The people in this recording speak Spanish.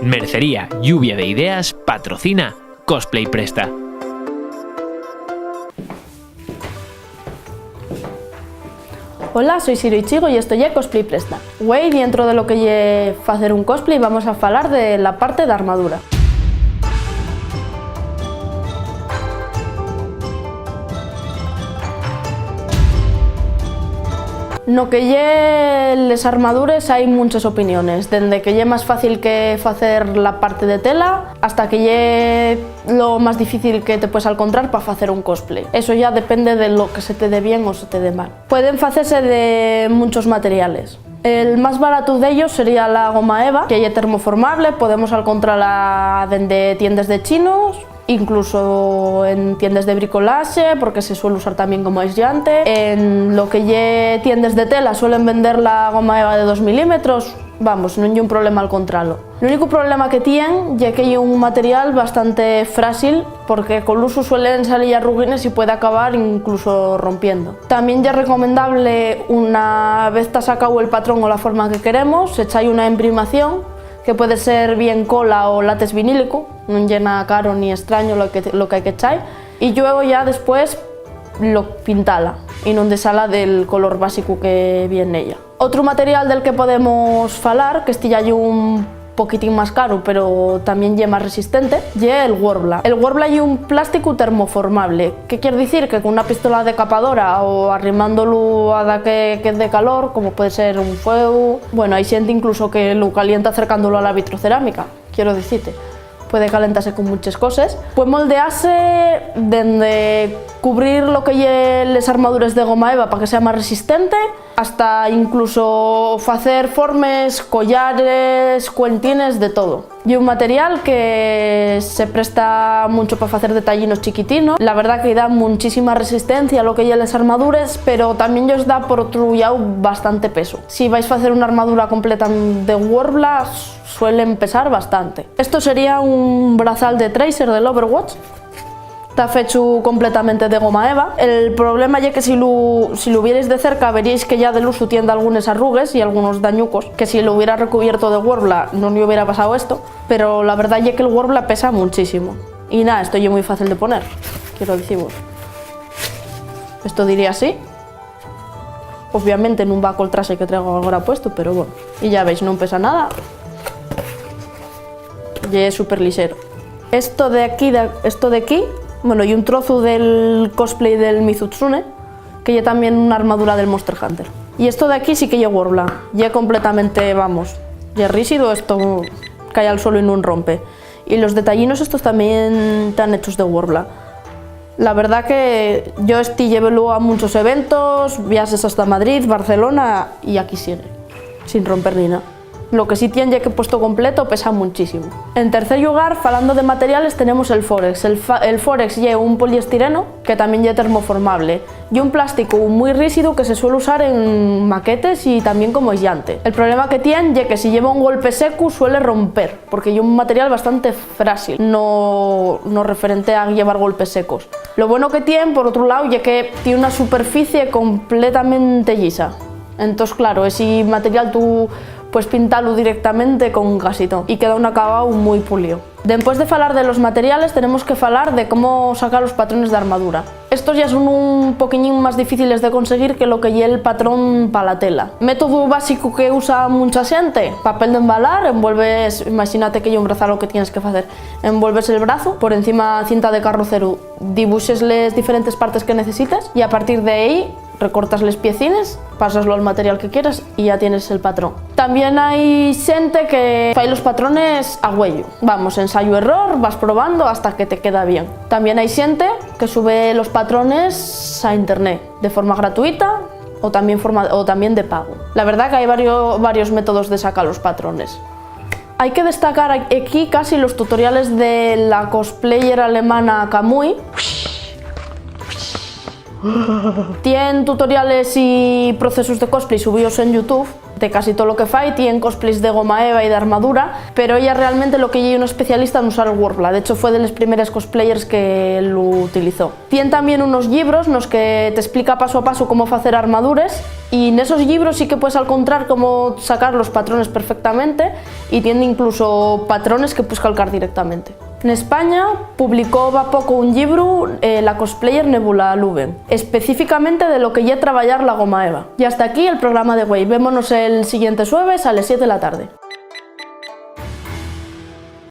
Mercería Lluvia de Ideas patrocina Cosplay Presta. Hola, soy Siro Ichigo y esto é Cosplay Presta. Hoy, dentro de lo que é facer un cosplay, vamos a falar de la parte da armadura. No que lle les armadures hai muchas opiniones, dende que lle máis fácil que facer la parte de tela hasta que lle lo más difícil que te puedes encontrar para facer un cosplay. Eso ya depende de lo que se te dé bien o se te dé mal. Pueden facerse de muchos materiales. El más barato de ellos sería la goma eva, que es termoformable, podemos encontrarla dende tiendas de chinos, incluso en tiendas de bricolaje, porque se suele usar también como aislante. En lo que lle tiendas de tela suelen vender la goma eva de 2 milímetros, vamos, non hay un problema al encontrarlo. El único problema que tiene es que es un material bastante frágil, porque con el uso suelen salir arruguines y puede acabar incluso rompiendo. También es recomendable, una vez te has sacado el patrón o la forma que queremos, echáis una imprimación, que puede ser bien cola o látex vinílico, no llena caro ni extraño lo que hay que echar, y luego ya después lo pintala y no desala del color básico que viene ella. Otro material del que podemos falar, que este ya es un poquitín más caro, pero también es más resistente, es el Worbla. El Worbla es un plástico termoformable. ¿Qué quiere decir? Que con una pistola decapadora o arrimándolo a da que dé calor, como puede ser un fuego, bueno, hay gente incluso que lo calienta acercándolo a la vitrocerámica, quiero decirte. Puede calentarse con muchas cosas. Puede moldearse desde cubrir lo que lleve las armaduras de goma eva para que sea más resistente, hasta incluso hacer formas, collares, cuentines, de todo. Y un material que se presta mucho para hacer detallinos chiquitinos. La verdad que da muchísima resistencia a lo que lleve las armaduras, pero también os da por otro lado bastante peso. Si vais a hacer una armadura completa de Worbla, suelen pesar bastante. Esto sería un brazal de Tracer del Overwatch. Está hecho completamente de goma eva. El problema es que si lo vierais de cerca veríais que ya del uso tiene algunas arrugues y algunos dañucos, que si lo hubiera recubierto de Worbla no me hubiera pasado esto, pero la verdad es que el Worbla pesa muchísimo. Y nada, esto es muy fácil de poner, quiero deciros. Esto diría así. Obviamente no va con el traje que traigo ahora puesto, pero bueno. Y ya veis, no pesa nada. Y es súper ligero. Esto de aquí, bueno, y un trozo del cosplay del Mizutsune, que ya también una armadura del Monster Hunter. Y esto de aquí sí que ya Worbla, ya completamente, vamos, ya rígido, esto cae al suelo y no rompe. Y los detallinos estos también están hechos de Worbla. La verdad que yo llevélo a muchos eventos, viajes hasta Madrid, Barcelona, y aquí sigue, sin romper ni nada. Lo que sí tiene ya que puesto completo pesa muchísimo. En tercer lugar, falando de materiales, tenemos el Forex. El Forex es un poliestireno que también es termoformable y un plástico muy rígido que se suele usar en maquetes y también como aislante. El problema que tiene es que si lleva un golpe seco suele romper, porque es un material bastante frágil, no referente a llevar golpes secos. Lo bueno que tiene, por otro lado, es que tiene una superficie completamente lisa. Entonces, claro, ese material tú puedes pintarlo directamente con gasito y queda un acabado muy pulido. Después de falar de los materiales, tenemos que falar de cómo sacar los patrones de armadura. Estos ya son un poquillín más difíciles de conseguir que lo que lleva el patrón para la tela. Método básico que usa mucha gente: papel de embalar, envuelves, imagínate que hay un brazalo que tienes que hacer, envuelves el brazo, por encima cinta de carrocero, dibujes las diferentes partes que necesitas y a partir de ahí recortas los piecines, pasaslo al material que quieras y ya tienes el patrón. También hay gente que fai los patrones a huello. Vamos, ensayo-error, vas probando hasta que te queda bien. También hay gente que sube los patrones a internet de forma gratuita o también de pago. La verdad que hay varios métodos de sacar los patrones. Hay que destacar aquí casi los tutoriales de la cosplayer alemana Kamui. Tienen tutoriales y procesos de cosplay subidos en YouTube de casi todo lo que fai, tiene cosplays de goma eva y de armadura, pero ella realmente lo que ella es una especialista en usar el Wordla. De hecho, fue de los primeros cosplayers que lo utilizó. Tiene también unos libros en los que te explica paso a paso cómo hacer armaduras, y en esos libros sí que puedes encontrar cómo sacar los patrones perfectamente, y tiene incluso patrones que puedes calcar directamente. En España publicó va poco un libro, la cosplayer Nebula Luben, específicamente de lo que ya trabajar la goma eva. Y hasta aquí el programa de Way. Vémonos el siguiente jueves a las 7 de la tarde.